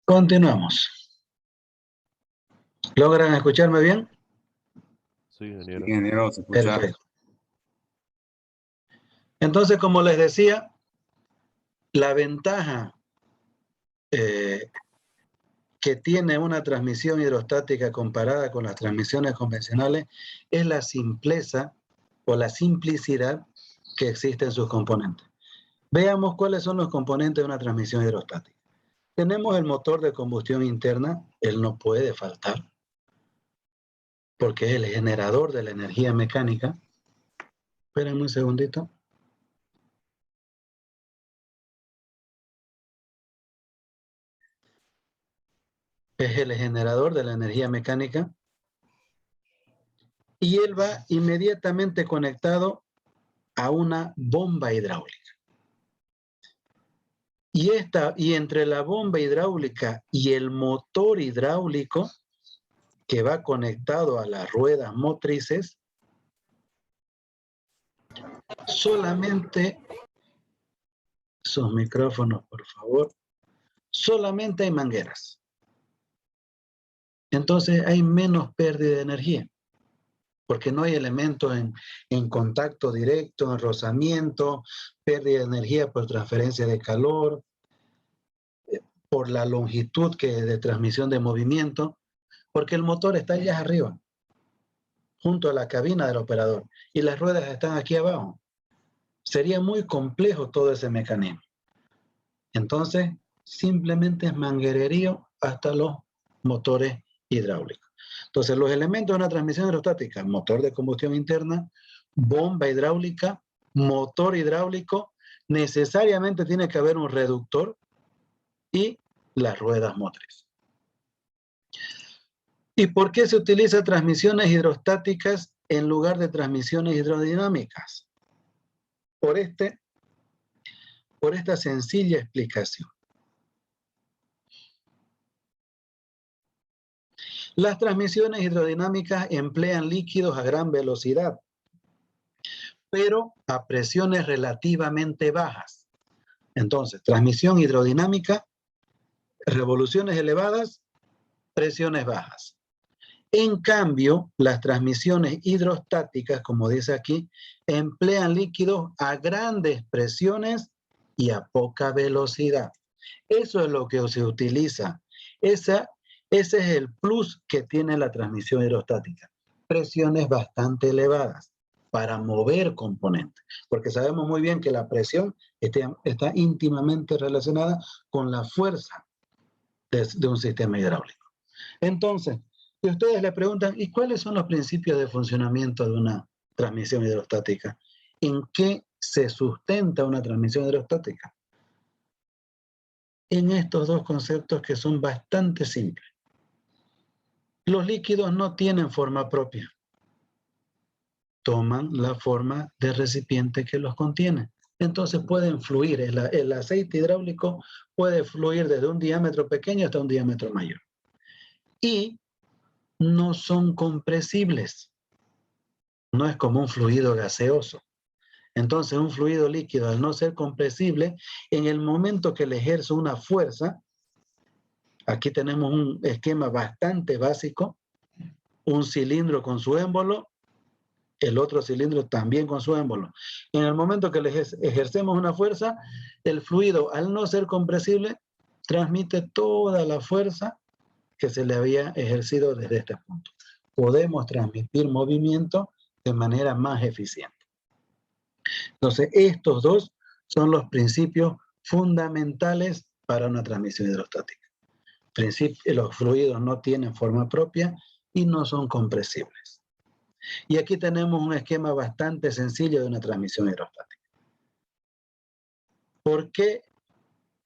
Continuamos. ¿Logran escucharme bien? Sí, ingeniero. Sí, ingeniero, se escucha. Perfecto. Entonces, como les decía, la ventaja que tiene una transmisión hidrostática comparada con las transmisiones convencionales es la simpleza o la simplicidad que existe en sus componentes. Veamos cuáles son los componentes de una transmisión hidrostática. Tenemos el motor de combustión interna, él no puede faltar, porque es el generador de la energía mecánica. Espérenme un segundito. Es el generador de la energía mecánica y él va inmediatamente conectado a una bomba hidráulica. Y entre la bomba hidráulica y el motor hidráulico que va conectado a las ruedas motrices, solamente, sus micrófonos por favor, solamente hay mangueras. Entonces hay menos pérdida de energía, porque no hay elementos en contacto directo, en rozamiento, pérdida de energía por transferencia de calor, por la longitud de transmisión de movimiento, porque el motor está allá arriba, junto a la cabina del operador, y las ruedas están aquí abajo. Sería muy complejo todo ese mecanismo. Entonces, simplemente es manguererío hasta los motores hidráulicos. Entonces, los elementos de una transmisión hidrostática: motor de combustión interna, bomba hidráulica, motor hidráulico, necesariamente tiene que haber un reductor y las ruedas motrices. ¿Y por qué se utiliza transmisiones hidrostáticas en lugar de transmisiones hidrodinámicas? Por esta sencilla explicación. Las transmisiones hidrodinámicas emplean líquidos a gran velocidad, pero a presiones relativamente bajas. Entonces, transmisión hidrodinámica, revoluciones elevadas, presiones bajas. En cambio, las transmisiones hidrostáticas, como dice aquí, emplean líquidos a grandes presiones y a poca velocidad. Eso es lo que se utiliza. Ese es el plus que tiene la transmisión hidrostática. Presiones bastante elevadas para mover componentes, porque sabemos muy bien que la presión está íntimamente relacionada con la fuerza de un sistema hidráulico. Entonces, si ustedes le preguntan, ¿y cuáles son los principios de funcionamiento de una transmisión hidrostática? ¿En qué se sustenta una transmisión hidrostática? En estos dos conceptos que son bastante simples. Los líquidos no tienen forma propia. Toman la forma del recipiente que los contiene. Entonces pueden fluir. El aceite hidráulico puede fluir desde un diámetro pequeño hasta un diámetro mayor. Y no son compresibles. No es como un fluido gaseoso. Entonces, un fluido líquido, al no ser compresible, en el momento que le ejerce una fuerza, aquí tenemos un esquema bastante básico, un cilindro con su émbolo, el otro cilindro también con su émbolo. En el momento que le ejercemos una fuerza, el fluido, al no ser compresible, transmite toda la fuerza que se le había ejercido desde este punto. Podemos transmitir movimiento de manera más eficiente. Entonces, estos dos son los principios fundamentales para una transmisión hidrostática. Los fluidos no tienen forma propia y no son compresibles. Y aquí tenemos un esquema bastante sencillo de una transmisión hidrostática. ¿Por qué?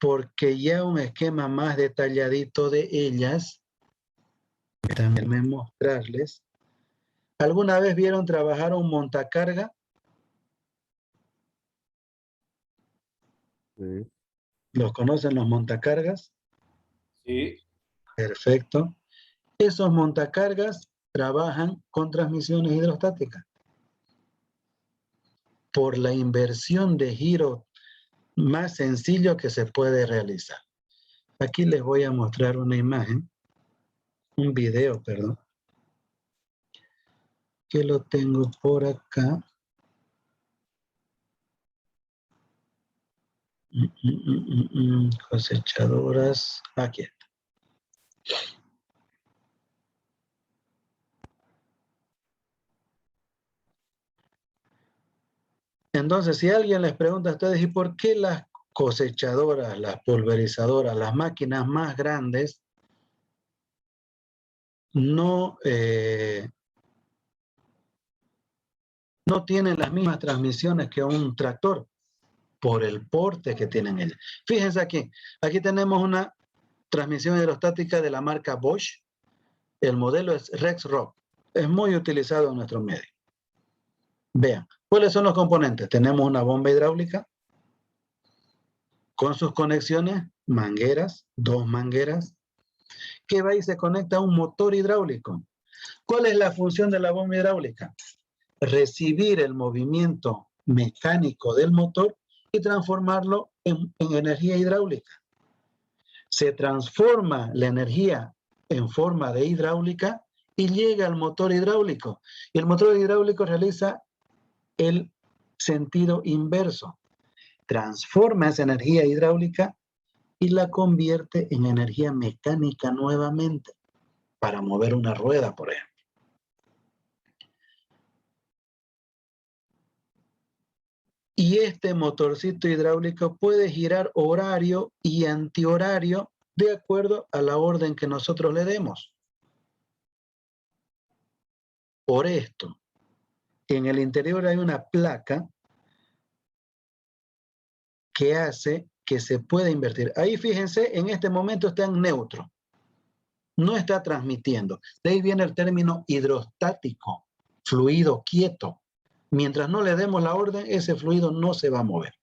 Porque ya un esquema más detalladito de ellas, déjenme mostrarles. ¿Alguna vez vieron trabajar un montacarga? Sí. ¿Los conocen los montacargas? Sí. Perfecto. Esos montacargas trabajan con transmisiones hidrostáticas por la inversión de giro más sencillo que se puede realizar. Aquí les voy a mostrar una imagen, un video, perdón, que lo tengo por acá. Cosechadoras, aquí está. Entonces, si alguien les pregunta a ustedes, ¿y por qué las cosechadoras, las pulverizadoras, las máquinas más grandes no tienen las mismas transmisiones que un tractor? Por el porte que tienen ellas. Fíjense aquí tenemos una transmisión hidrostática de la marca Bosch. El modelo es Rexroth. Es muy utilizado en nuestro medio. Vean, ¿cuáles son los componentes? Tenemos una bomba hidráulica con sus conexiones, mangueras, 2 mangueras, que va y se conecta a un motor hidráulico. ¿Cuál es la función de la bomba hidráulica? Recibir el movimiento mecánico del motor y transformarlo en energía hidráulica. Se transforma la energía en forma de hidráulica y llega al motor hidráulico. Y el motor hidráulico realiza el sentido inverso. Transforma esa energía hidráulica y la convierte en energía mecánica nuevamente para mover una rueda, por ejemplo. Y este motorcito hidráulico puede girar horario y antihorario de acuerdo a la orden que nosotros le demos. Por esto, en el interior hay una placa que hace que se pueda invertir. Ahí fíjense, en este momento está en neutro. No está transmitiendo. De ahí viene el término hidrostático, fluido quieto. Mientras no le demos la orden, ese fluido no se va a mover.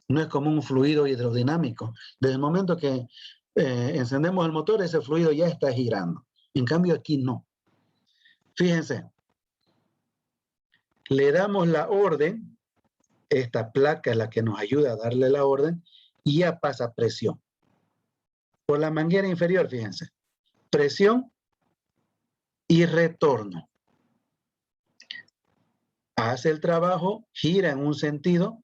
No es como un fluido hidrodinámico. Desde el momento que encendemos el motor, ese fluido ya está girando. En cambio, aquí no. Fíjense, le damos la orden, esta placa es la que nos ayuda a darle la orden, y ya pasa presión. Por la manguera inferior, fíjense. Presión y retorno. Hace el trabajo, gira en un sentido,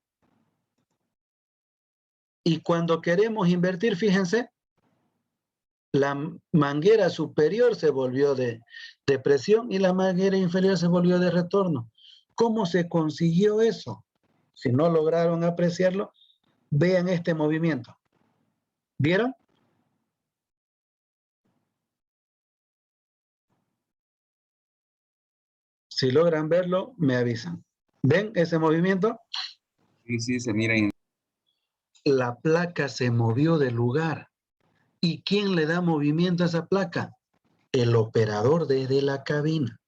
y cuando queremos invertir, fíjense, la manguera superior se volvió de presión y la manguera inferior se volvió de retorno. ¿Cómo se consiguió eso? Si no lograron apreciarlo, vean este movimiento. ¿Vieron? Si logran verlo, me avisan. ¿Ven ese movimiento? Sí, sí, se mira en... La placa se movió del lugar. ¿Y quién le da movimiento a esa placa? El operador desde la cabina.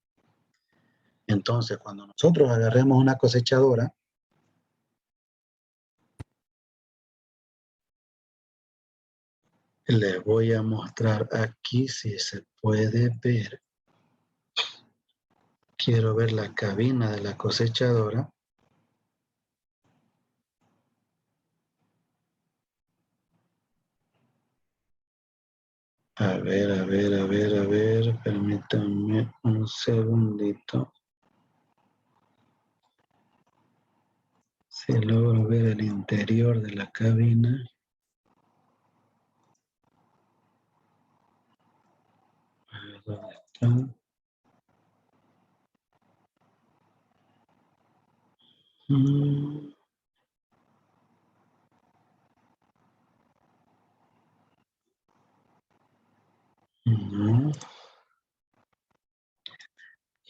Entonces, cuando nosotros agarremos una cosechadora, les voy a mostrar aquí si se puede ver. Quiero ver la cabina de la cosechadora. A ver. Permítanme un segundito. Si logro ver el interior de la cabina. A ver dónde está. No.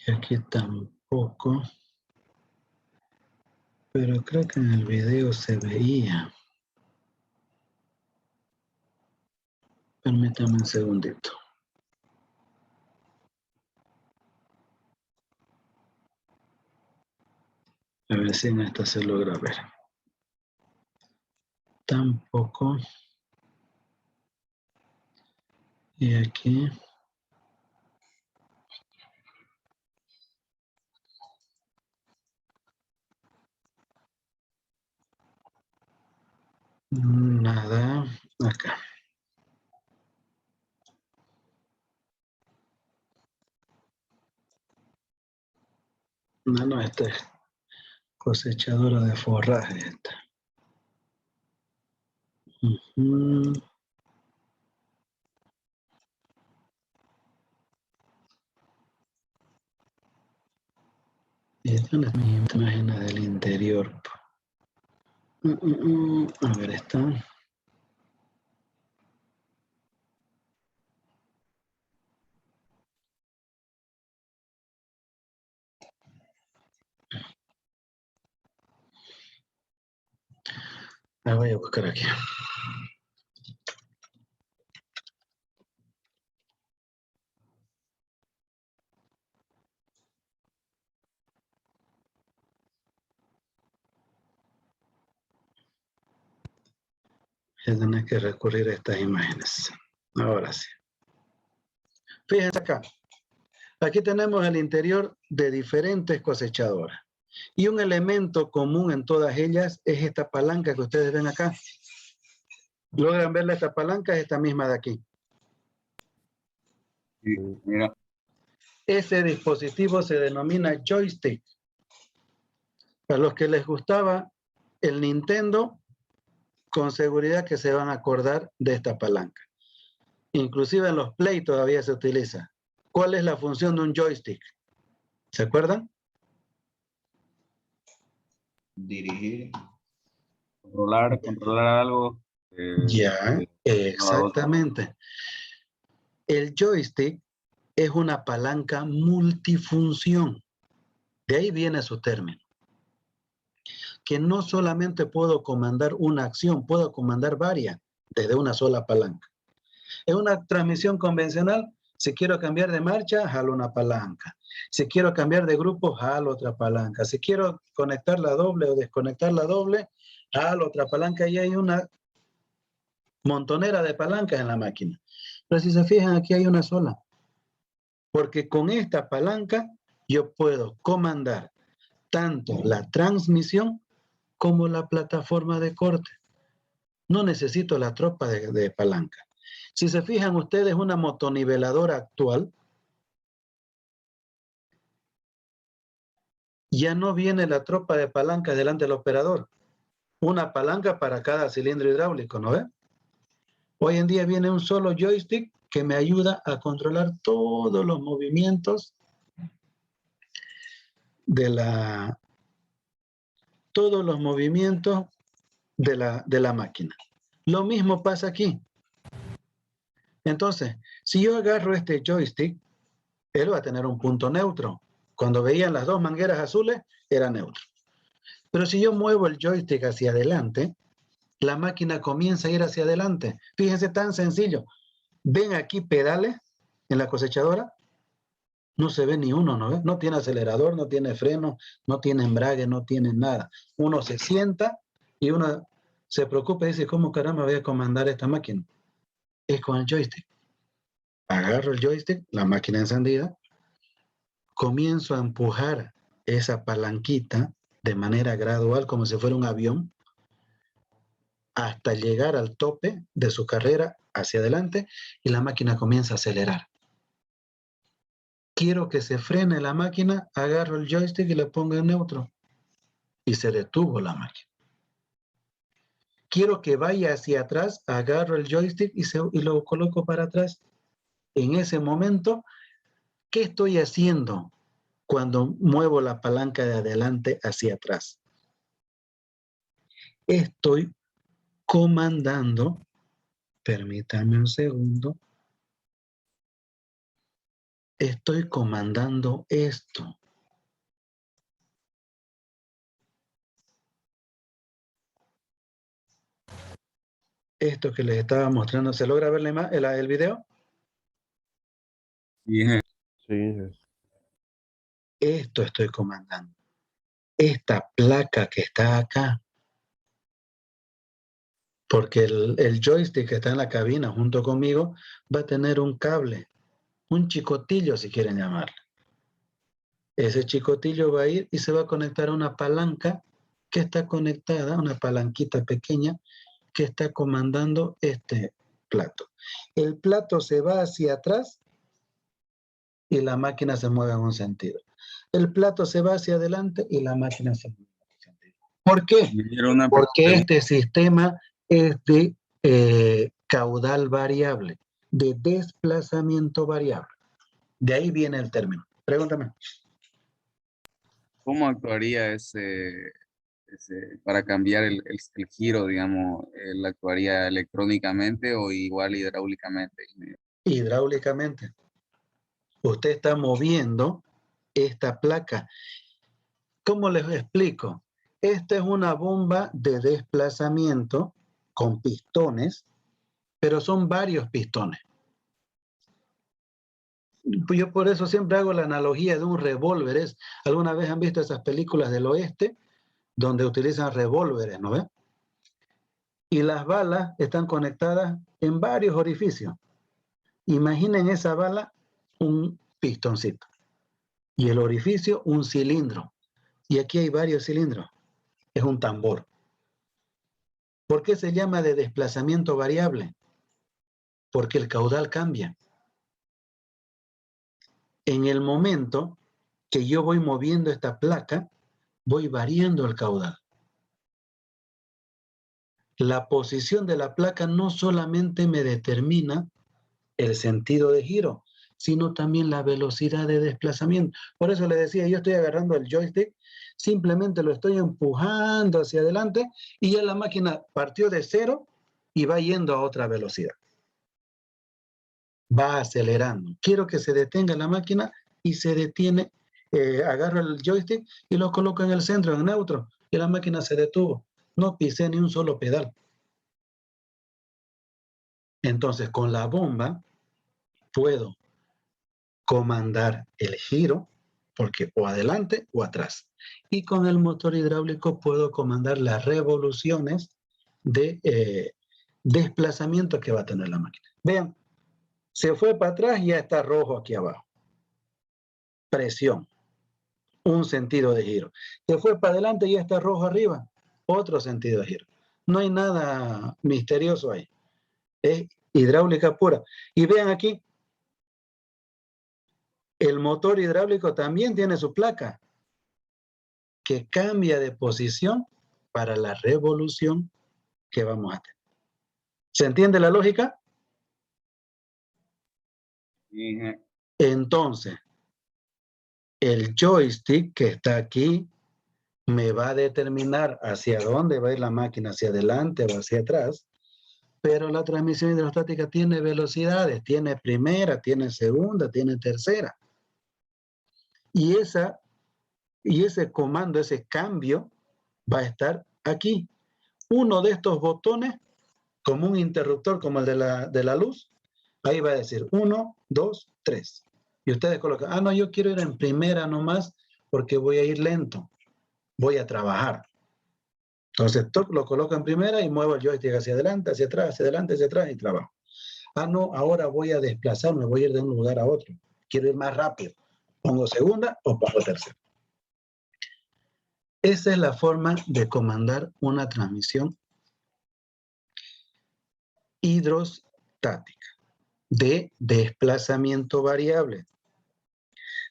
Y aquí tampoco. Pero creo que en el video se veía. Permítame un segundito. A ver si en esta se logra ver. Tampoco. Y aquí. Nada. Acá. No, esta es cosechadora de forraje. Esta. Esta es una imagen del interior. A ver, esta. La voy a buscar aquí. Voy a tener que recurrir a estas imágenes. Ahora sí. Fíjense acá. Aquí tenemos el interior de diferentes cosechadoras. Y un elemento común en todas ellas es esta palanca que ustedes ven acá. ¿Logran verla esta palanca? Es esta misma de aquí. Sí, mira. Ese dispositivo se denomina joystick. Para los que les gustaba el Nintendo, con seguridad que se van a acordar de esta palanca. Inclusive en los Play todavía se utiliza. ¿Cuál es la función de un joystick? ¿Se acuerdan? Dirigir, controlar algo. Ya, exactamente. El joystick es una palanca multifunción. De ahí viene su término. Que no solamente puedo comandar una acción, puedo comandar varias desde una sola palanca. En una transmisión convencional, si quiero cambiar de marcha, jalo una palanca. Si quiero cambiar de grupo, jalo otra palanca. Si quiero conectar la doble o desconectar la doble, jalo otra palanca y hay una montonera de palancas en la máquina. Pero si se fijan, aquí hay una sola. Porque con esta palanca yo puedo comandar tanto la transmisión como la plataforma de corte. No necesito la tropa de palanca. Si se fijan ustedes, una motoniveladora actual ya no viene la tropa de palanca delante del operador. Una palanca para cada cilindro hidráulico, ¿no ve? Hoy en día viene un solo joystick que me ayuda a controlar todos los movimientos de la máquina. Lo mismo pasa aquí. Entonces, si yo agarro este joystick, él va a tener un punto neutro. Cuando veían las dos mangueras azules, era neutro. Pero si yo muevo el joystick hacia adelante, la máquina comienza a ir hacia adelante. Fíjense, tan sencillo. ¿Ven aquí pedales en la cosechadora? No se ve ni uno, ¿no ve? No tiene acelerador, no tiene freno, no tiene embrague, no tiene nada. Uno se sienta y uno se preocupa y dice, ¿cómo caramba voy a comandar esta máquina? Es con el joystick. Agarro el joystick, la máquina encendida, comienzo a empujar esa palanquita de manera gradual, como si fuera un avión, hasta llegar al tope de su carrera hacia adelante y la máquina comienza a acelerar. Quiero que se frene la máquina, agarro el joystick y le pongo en neutro. Y se detuvo la máquina. Quiero que vaya hacia atrás, agarro el joystick y lo coloco para atrás. En ese momento, ¿qué estoy haciendo cuando muevo la palanca de adelante hacia atrás? Estoy comandando, permítame un segundo, estoy comandando esto. Esto que les estaba mostrando, ¿se logra ver el video? Sí. Sí. Esto estoy comandando. Esta placa que está acá. Porque el joystick que está en la cabina junto conmigo va a tener un cable, un chicotillo si quieren llamarlo. Ese chicotillo va a ir y se va a conectar a una palanca que está conectada, una palanquita pequeña que está comandando este plato. El plato se va hacia atrás y la máquina se mueve en un sentido. el plato se va hacia adelante y la máquina se mueve. ¿Por qué? Era una Porque pregunta. este sistema es de caudal variable, de desplazamiento variable. De ahí viene el término. Pregúntame. ¿Cómo actuaría para cambiar el giro, digamos, él actuaría electrónicamente o igual hidráulicamente? Hidráulicamente. Usted está moviendo esta placa. ¿Cómo les explico? Esta es una bomba de desplazamiento con pistones, pero son varios pistones. Yo por eso siempre hago la analogía de un revólver. ¿Alguna vez han visto esas películas del oeste donde utilizan revólveres, no ve? Y las balas están conectadas en varios orificios. Imaginen esa bala un pistoncito y el orificio un cilindro. Y aquí hay varios cilindros. Es un tambor. ¿Por qué se llama de desplazamiento variable? Porque el caudal cambia. En el momento que yo voy moviendo esta placa, voy variando el caudal. La posición de la placa no solamente me determina el sentido de giro, sino también la velocidad de desplazamiento. Por eso le decía, yo estoy agarrando el joystick, simplemente lo estoy empujando hacia adelante y ya la máquina partió de cero y va yendo a otra velocidad. Va acelerando. Quiero que se detenga la máquina y se detiene. Agarro el joystick y lo coloco en el centro, en neutro, y la máquina se detuvo. No pisé ni un solo pedal. Entonces, con la bomba puedo comandar el giro, porque o adelante o atrás. Y con el motor hidráulico puedo comandar las revoluciones de desplazamiento que va a tener la máquina. Vean, se fue para atrás y ya está rojo aquí abajo. Presión, un sentido de giro. Se fue para adelante y ya está rojo arriba, otro sentido de giro. No hay nada misterioso ahí. Es hidráulica pura. Y vean aquí, el motor hidráulico también tiene su placa que cambia de posición para la revolución que vamos a tener. ¿Se entiende la lógica? Entonces, el joystick que está aquí me va a determinar hacia dónde va a ir la máquina, hacia adelante o hacia atrás, pero la transmisión hidrostática tiene velocidades, tiene primera, tiene segunda, tiene tercera. Y ese comando, ese cambio, va a estar aquí. Uno de estos botones, como un interruptor, como el de la luz, ahí va a decir 1, 2, 3. Y ustedes colocan, no, yo quiero ir en primera nomás porque voy a ir lento, voy a trabajar. Entonces, lo coloco en primera y muevo el joystick hacia adelante, hacia atrás, hacia adelante, hacia atrás y trabajo. No, ahora voy a desplazarme, voy a ir de un lugar a otro. Quiero ir más rápido. ¿Pongo segunda o pongo tercera? Esa es la forma de comandar una transmisión hidrostática de desplazamiento variable.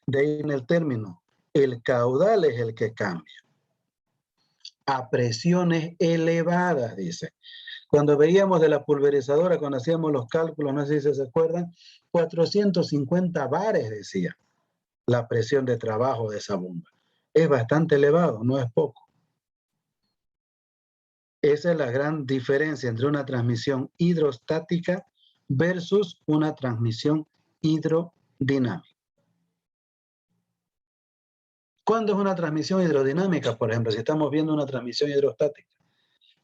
De ahí en el término, el caudal es el que cambia. A presiones elevadas, dice. Cuando veíamos de la pulverizadora, cuando hacíamos los cálculos, no sé si se acuerdan, 450 bares, decía, la presión de trabajo de esa bomba. Es bastante elevado, no es poco. Esa es la gran diferencia entre una transmisión hidrostática versus una transmisión hidrodinámica. ¿Cuándo es una transmisión hidrodinámica? Por ejemplo, si estamos viendo una transmisión hidrostática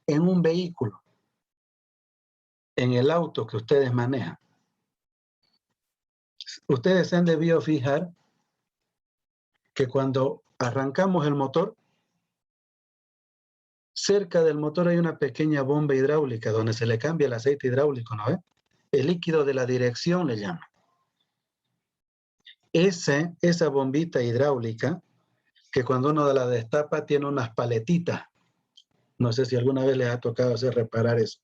en un vehículo, en el auto que ustedes manejan. Ustedes se han debido fijar que cuando arrancamos el motor, cerca del motor hay una pequeña bomba hidráulica donde se le cambia el aceite hidráulico, ¿no ve? El líquido de la dirección le llama. Esa bombita hidráulica, que cuando uno la destapa tiene unas paletitas. No sé si alguna vez les ha tocado hacer reparar eso.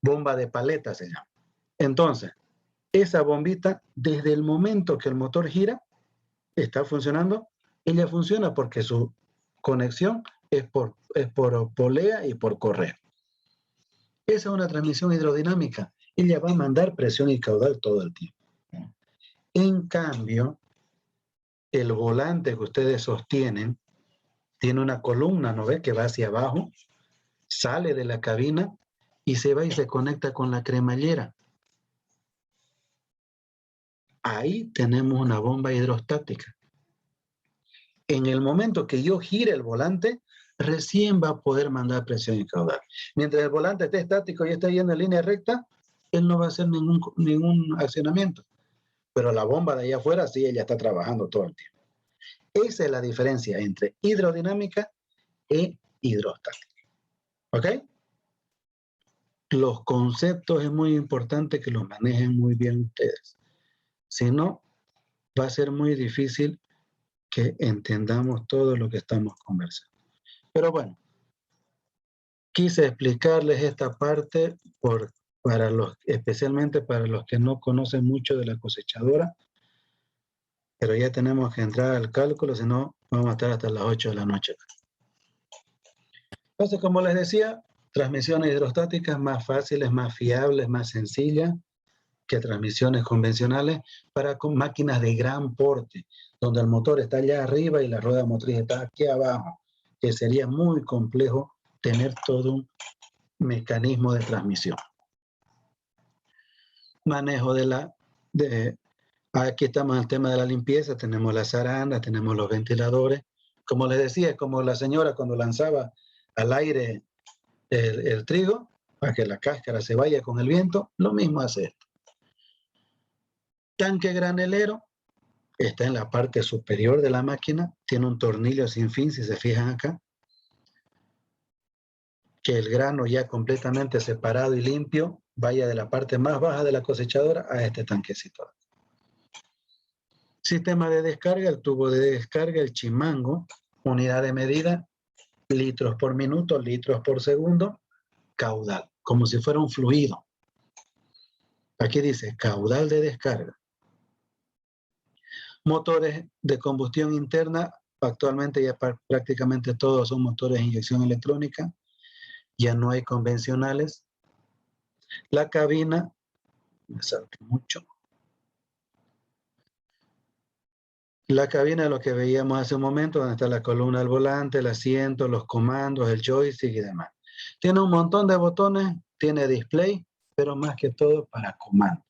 Bomba de paleta se llama. Entonces, esa bombita, desde el momento que el motor gira, está funcionando. Ella funciona porque su conexión es por polea y por correa. Esa es una transmisión hidrodinámica. Ella va a mandar presión y caudal todo el tiempo. En cambio, el volante que ustedes sostienen tiene una columna, ¿no ve? Que va hacia abajo, sale de la cabina y se va y se conecta con la cremallera. Ahí tenemos una bomba hidrostática. En el momento que yo gire el volante, recién va a poder mandar presión y caudal. Mientras el volante esté estático y esté yendo en línea recta, él no va a hacer ningún accionamiento. Pero la bomba de allá afuera, sí, ella está trabajando todo el tiempo. Esa es la diferencia entre hidrodinámica e hidrostática. ¿Ok? Los conceptos es muy importante que los manejen muy bien ustedes. Si no, va a ser muy difícil que entendamos todo lo que estamos conversando. Pero bueno, quise explicarles esta parte especialmente para los que no conocen mucho de la cosechadora, pero ya tenemos que entrar al cálculo, si no vamos a estar hasta las 8 de la noche. Entonces, como les decía, transmisiones hidrostáticas más fáciles, más fiables, más sencillas que transmisiones convencionales para máquinas de gran porte, donde el motor está allá arriba y la rueda motriz está aquí abajo, que sería muy complejo tener todo un mecanismo de transmisión. Manejo aquí estamos en el tema de la limpieza, tenemos las zarandas, tenemos los ventiladores. Como les decía, es como la señora cuando lanzaba al aire el trigo, para que la cáscara se vaya con el viento, lo mismo hace esto. Tanque granelero, está en la parte superior de la máquina, tiene un tornillo sin fin, si se fijan acá, que el grano ya completamente separado y limpio vaya de la parte más baja de la cosechadora a este tanquecito. Sistema de descarga, el tubo de descarga, el chimango, unidad de medida, litros por minuto, litros por segundo, caudal, como si fuera un fluido. Aquí dice caudal de descarga. Motores de combustión interna, actualmente ya prácticamente todos son motores de inyección electrónica, ya no hay convencionales. La cabina, me salto mucho. La cabina es lo que veíamos hace un momento, donde está la columna del volante, el asiento, los comandos, el joystick y demás. Tiene un montón de botones, tiene display, pero más que todo para comando.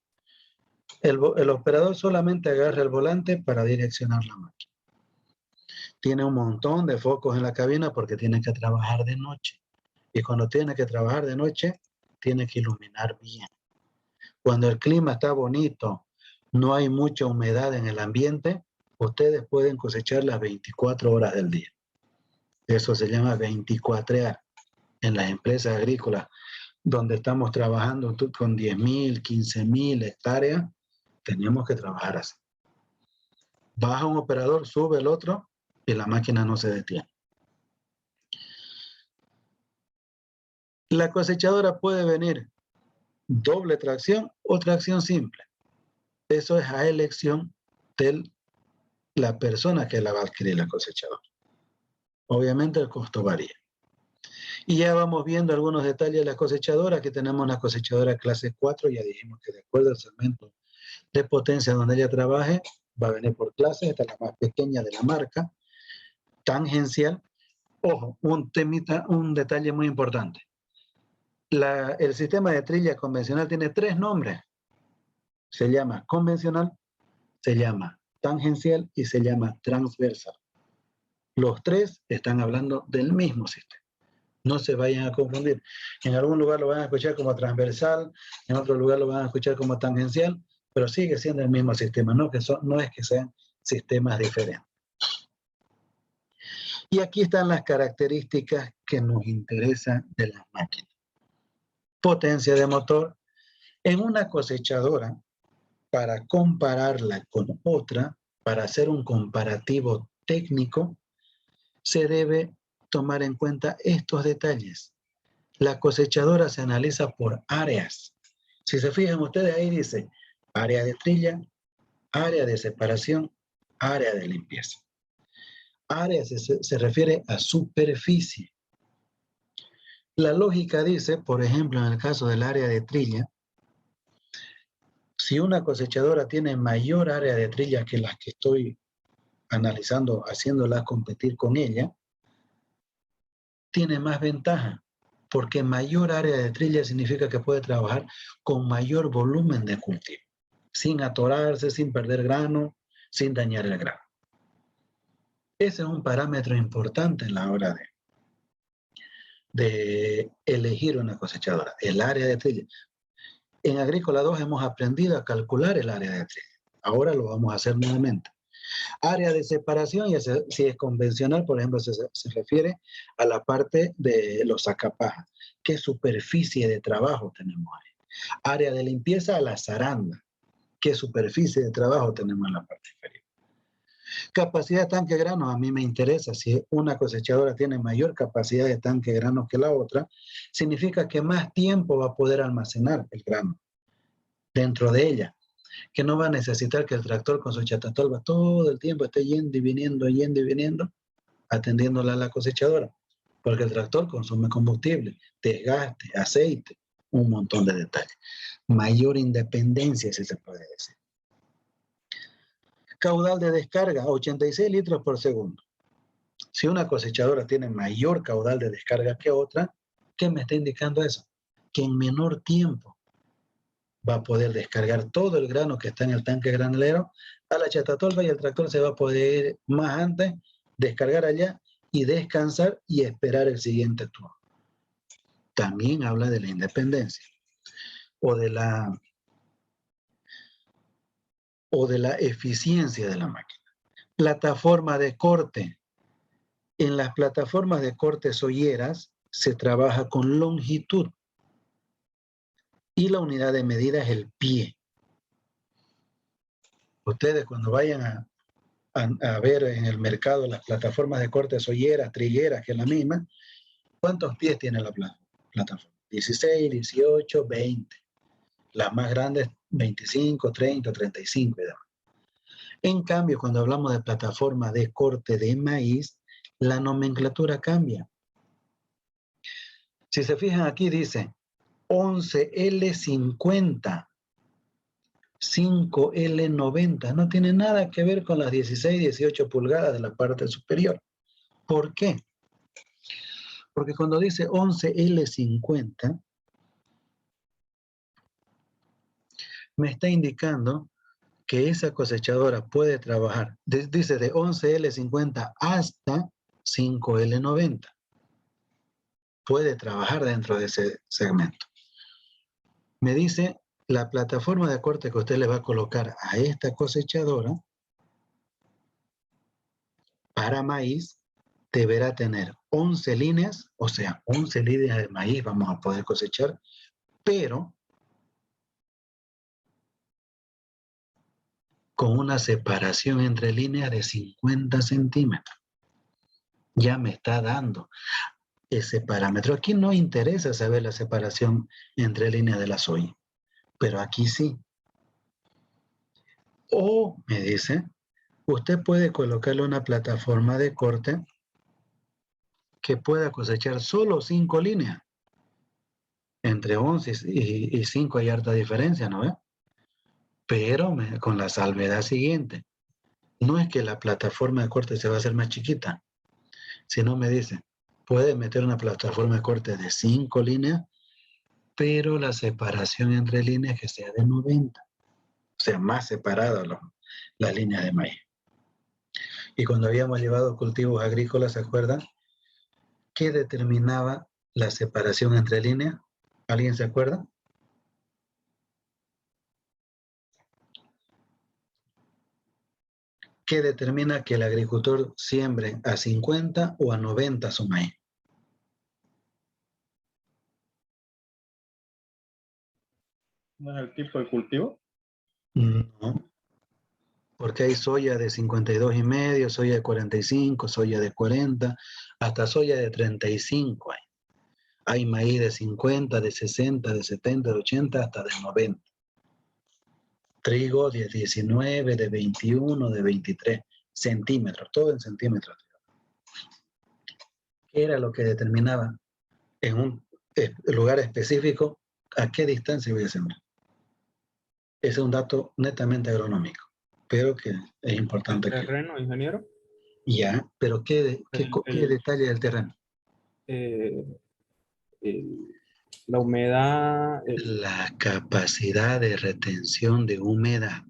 El operador solamente agarra el volante para direccionar la máquina. Tiene un montón de focos en la cabina porque tiene que trabajar de noche. Y cuando tiene que trabajar de noche, tiene que iluminar bien. Cuando el clima está bonito, no hay mucha humedad en el ambiente, ustedes pueden cosechar las 24 horas del día. Eso se llama 24 en las empresas agrícolas, donde estamos trabajando con 10.000, 15.000 hectáreas, tenemos que trabajar así. Baja un operador, sube el otro y la máquina no se detiene. La cosechadora puede venir doble tracción o tracción simple. Eso es a elección de la persona que la va a adquirir la cosechadora. Obviamente el costo varía. Y ya vamos viendo algunos detalles de la cosechadora. Aquí tenemos una cosechadora clase 4. Ya dijimos que de acuerdo al segmento de potencia donde ella trabaje, va a venir por clase. Esta es la más pequeña de la marca. Tangencial. Ojo, un detalle muy importante. El sistema de trilla convencional tiene 3 nombres. Se llama convencional, se llama tangencial y se llama transversal. Los 3 están hablando del mismo sistema. No se vayan a confundir. En algún lugar lo van a escuchar como transversal, en otro lugar lo van a escuchar como tangencial, pero sigue siendo el mismo sistema, no es que sean sistemas diferentes. Y aquí están las características que nos interesan de las máquinas. Potencia de motor. En una cosechadora, para compararla con otra, para hacer un comparativo técnico, se debe tomar en cuenta estos detalles. La cosechadora se analiza por áreas. Si se fijan ustedes, ahí dice área de trilla, área de separación, área de limpieza. Área se refiere a superficie. La lógica dice, por ejemplo, en el caso del área de trilla, si una cosechadora tiene mayor área de trilla que las que estoy analizando, haciéndolas competir con ella, tiene más ventaja, porque mayor área de trilla significa que puede trabajar con mayor volumen de cultivo, sin atorarse, sin perder grano, sin dañar el grano. Ese es un parámetro importante en la hora de elegir una cosechadora, el área de trilla. En Agrícola 2 hemos aprendido a calcular el área de trilla. Ahora lo vamos a hacer nuevamente. Área de separación, ya si es convencional, por ejemplo, se refiere a la parte de los sacapajas. ¿Qué superficie de trabajo tenemos ahí? Área de limpieza a la zaranda. ¿Qué superficie de trabajo tenemos en la parte inferior? Capacidad de tanque de grano, a mí me interesa. Si una cosechadora tiene mayor capacidad de tanque de grano que la otra, significa que más tiempo va a poder almacenar el grano dentro de ella, que no va a necesitar que el tractor con su chatatolva todo el tiempo esté yendo y viniendo, atendiéndola a la cosechadora, porque el tractor consume combustible, desgaste, aceite, un montón de detalles. Mayor independencia, si se puede decir. Caudal de descarga, 86 litros por segundo. Si una cosechadora tiene mayor caudal de descarga que otra, ¿qué me está indicando eso? Que en menor tiempo va a poder descargar todo el grano que está en el tanque granelero a la chatatolva y el tractor se va a poder ir más antes, descargar allá y descansar y esperar el siguiente turno. También habla de la independencia o de la eficiencia de la máquina. Plataforma de corte. En las plataformas de corte solleras se trabaja con longitud y la unidad de medida es el pie. Ustedes cuando vayan a ver en el mercado las plataformas de corte solleras, trilleras, que es la misma, ¿cuántos pies tiene la plataforma? 16, 18, 20. Las más grandes, 25, 30, 35 y demás. En cambio, cuando hablamos de plataforma de corte de maíz, la nomenclatura cambia. Si se fijan aquí dice 11L50, 5L90. No tiene nada que ver con las 16, 18 pulgadas de la parte superior. ¿Por qué? Porque cuando dice 11L50, me está indicando que esa cosechadora puede trabajar, dice de 11L50 hasta 5L90. Puede trabajar dentro de ese segmento. Me dice la plataforma de corte que usted le va a colocar a esta cosechadora para maíz deberá tener 11 líneas, o sea, 11 líneas de maíz vamos a poder cosechar, pero con una separación entre líneas de 50 centímetros. Ya me está dando ese parámetro. Aquí no interesa saber la separación entre líneas de la soya, pero aquí sí. O, me dice, usted puede colocarle una plataforma de corte que pueda cosechar solo 5 líneas. Entre 11 y 5 hay harta diferencia, ¿no ve? Pero con la salvedad siguiente. No es que la plataforma de corte se va a hacer más chiquita, sino me dice, puede meter una plataforma de corte de 5 líneas, pero la separación entre líneas que sea de 90. O sea, más separadas las líneas de maíz. Y cuando habíamos llevado cultivos agrícolas, ¿se acuerdan? ¿Qué determinaba la separación entre líneas? ¿Alguien se acuerda? ¿Qué determina que el agricultor siembre a 50 o a 90 su maíz? ¿No es el tipo de cultivo? No, porque hay soya de 52,5, soya de 45, soya de 40, hasta soya de 35 hay. Hay maíz de 50, de 60, de 70, de 80, hasta de 90. Trigo de 19, de 21, de 23. Centímetros, todo en centímetros. ¿Qué era lo que determinaba en un lugar específico a qué distancia voy a sembrar? Ese es un dato netamente agronómico, pero que es importante. ¿El terreno, ingeniero? Ya, pero ¿qué detalle del terreno? La humedad, La capacidad de retención de humedad.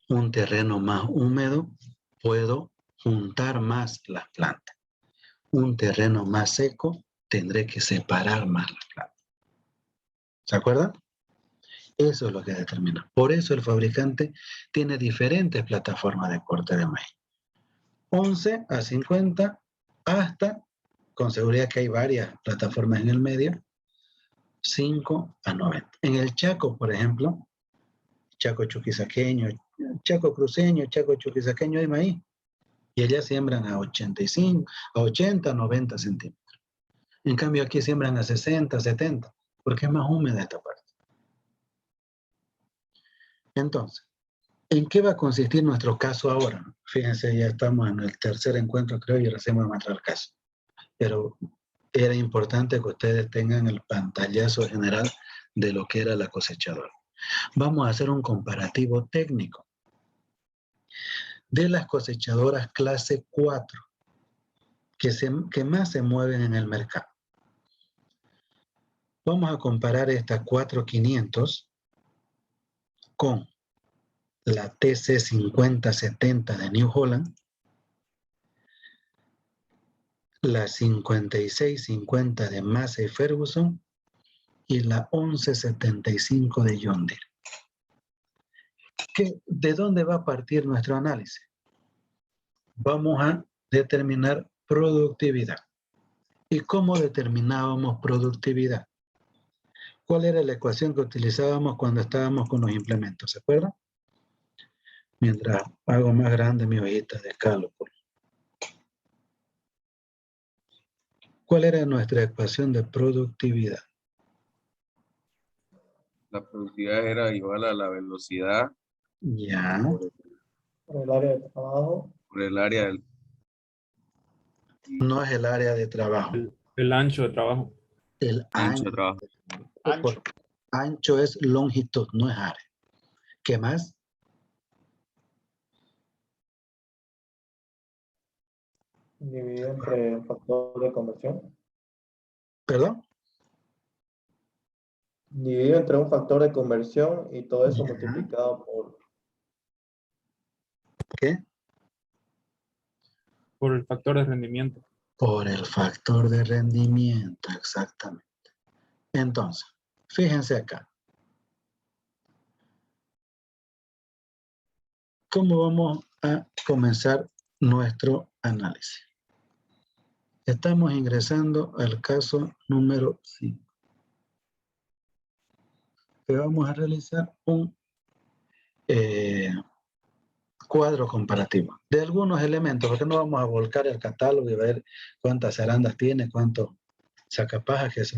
Un terreno más húmedo, puedo juntar más las plantas. Un terreno más seco, tendré que separar más las plantas. ¿Se acuerdan? Eso es lo que determina. Por eso el fabricante tiene diferentes plataformas de corte de maíz. 11 a 50 hasta, con seguridad que hay varias plataformas en el medio, 5 a 90. En el Chaco, por ejemplo, Chaco chuquisaqueño, Chaco cruceño, Chaco chuquisaqueño hay maíz. Y allá siembran a 85, a 80, 90 centímetros. En cambio aquí siembran a 60, 70, porque es más húmeda esta parte. Entonces, ¿en qué va a consistir nuestro caso ahora? Fíjense, ya estamos en el tercer encuentro, creo, y recién vamos a entrar al caso. Pero era importante que ustedes tengan el pantallazo general de lo que era la cosechadora. Vamos a hacer un comparativo técnico de las cosechadoras clase 4 que más se mueven en el mercado. Vamos a comparar esta 4500 con la TC5070 de New Holland, la 5650 de Massey Ferguson y la 1175 de John Deere. ¿De dónde va a partir nuestro análisis? Vamos a determinar productividad. ¿Y cómo determinábamos productividad? ¿Cuál era la ecuación que utilizábamos cuando estábamos con los implementos? ¿Se acuerdan? Mientras hago más grande mi hojita de cálculo. ¿Cuál era nuestra ecuación de productividad? La productividad era igual a la velocidad Ya. Por el área de trabajo. por el área del... No es el área de trabajo. el ancho de trabajo. El ancho de trabajo. Ancho es longitud, no es área. ¿Qué más? Dividido entre el factor de conversión. ¿Perdón? Dividido entre un factor de conversión y todo eso Ya. multiplicado por... ¿Qué? Por el factor de rendimiento. Por el factor de rendimiento, exactamente. Entonces, fíjense acá. ¿Cómo vamos a comenzar nuestro análisis? Estamos ingresando al caso número 5. Que vamos a realizar un cuadro comparativo de algunos elementos, porque no vamos a volcar el catálogo y ver cuántas arandas tiene, cuánto sacapajas, que eso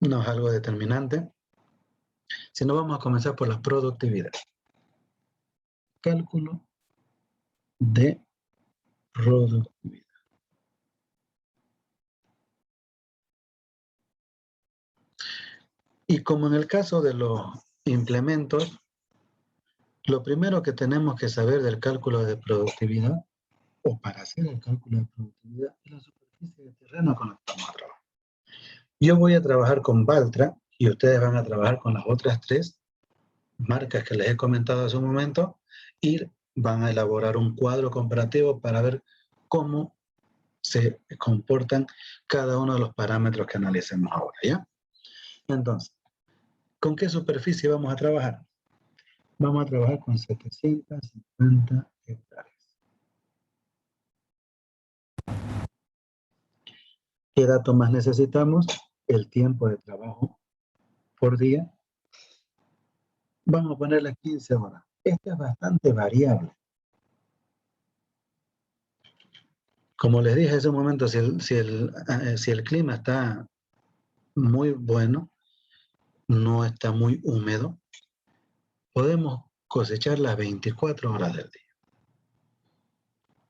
no es algo determinante, sino vamos a comenzar por la productividad. Cálculo de productividad. Y como en el caso de los implementos, lo primero que tenemos que saber del cálculo de productividad, o para hacer el cálculo de productividad, es la superficie de terreno con la que vamos a trabajar. Yo voy a trabajar con Valtra y ustedes van a trabajar con las otras 3 marcas que les he comentado hace un momento y van a elaborar un cuadro comparativo para ver cómo se comportan cada uno de los parámetros que analicemos ahora, ¿ya? Entonces, ¿con qué superficie vamos a trabajar? Vamos a trabajar con 750 hectáreas. ¿Qué dato más necesitamos? El tiempo de trabajo por día. Vamos a ponerle 15 horas. Esta es bastante variable. Como les dije hace un momento, si el clima está muy bueno, no está muy húmedo, podemos cosechar las 24 horas del día.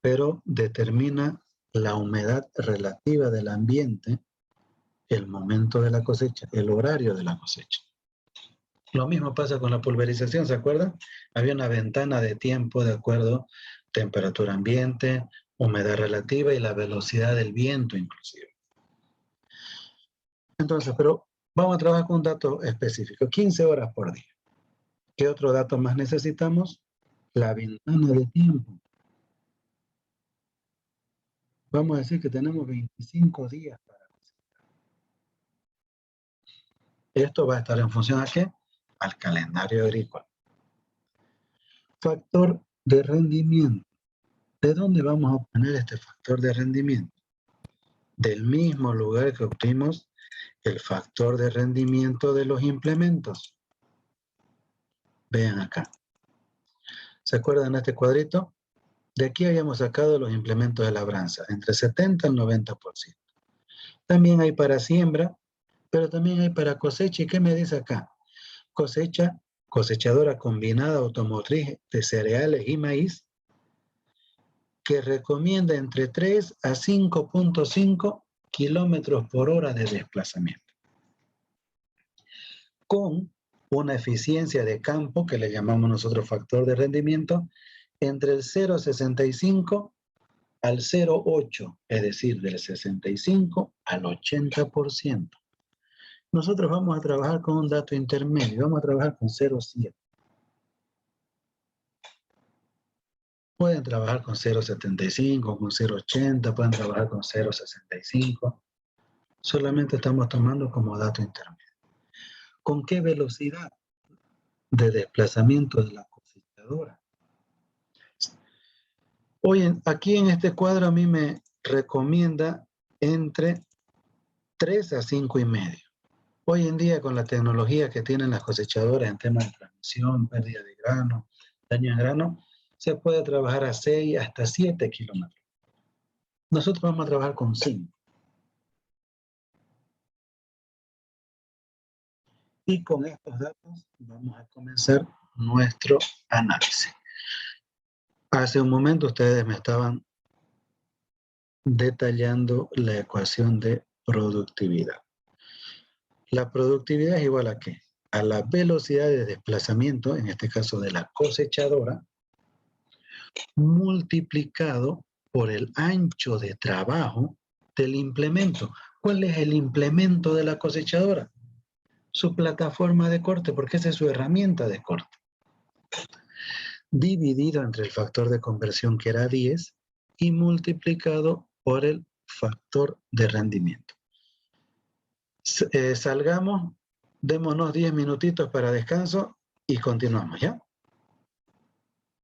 Pero determina la humedad relativa del ambiente, el momento de la cosecha, el horario de la cosecha. Lo mismo pasa con la pulverización, ¿se acuerdan? Había una ventana de tiempo de acuerdo temperatura ambiente, humedad relativa y la velocidad del viento inclusive. Entonces, pero vamos a trabajar con un dato específico, 15 horas por día. ¿Qué otro dato más necesitamos? La ventana de tiempo. Vamos a decir que tenemos 25 días para cosechar. Esto va a estar en función ¿a qué? Al calendario agrícola. Factor de rendimiento. ¿De dónde vamos a obtener este factor de rendimiento? Del mismo lugar que obtuvimos el factor de rendimiento de los implementos. Vean acá. ¿Se acuerdan de este cuadrito? De aquí habíamos sacado los implementos de labranza, entre 70 y 90%. También hay para siembra, pero también hay para cosecha. ¿Y qué me dice acá? Cosecha, cosechadora combinada automotriz de cereales y maíz, que recomienda entre 3 a 5.5 kilómetros por hora de desplazamiento. Con una eficiencia de campo, que le llamamos nosotros factor de rendimiento, entre el 0,65 al 0,8, es decir, del 65 al 80%. Nosotros vamos a trabajar con un dato intermedio, vamos a trabajar con 0,7. Pueden trabajar con 0,75, con 0,80, pueden trabajar con 0,65. Solamente estamos tomando como dato intermedio. ¿Con qué velocidad de desplazamiento de la cosechadora? Hoy aquí en este cuadro a mí me recomienda entre 3 a 5,5. Hoy en día con la tecnología que tienen las cosechadoras en temas de transmisión, pérdida de grano, daño en grano, se puede trabajar a 6 hasta 7 kilómetros. Nosotros vamos a trabajar con 5. Y con estos datos vamos a comenzar nuestro análisis. Hace un momento ustedes me estaban detallando la ecuación de productividad. La productividad es igual a ¿qué? A la velocidad de desplazamiento, en este caso de la cosechadora, multiplicado por el ancho de trabajo del implemento. ¿Cuál es el implemento de la cosechadora? Su plataforma de corte, porque esa es su herramienta de corte. Dividido entre el factor de conversión, que era 10, y multiplicado por el factor de rendimiento. Salgamos, démonos 10 minutitos para descanso y continuamos, ¿ya?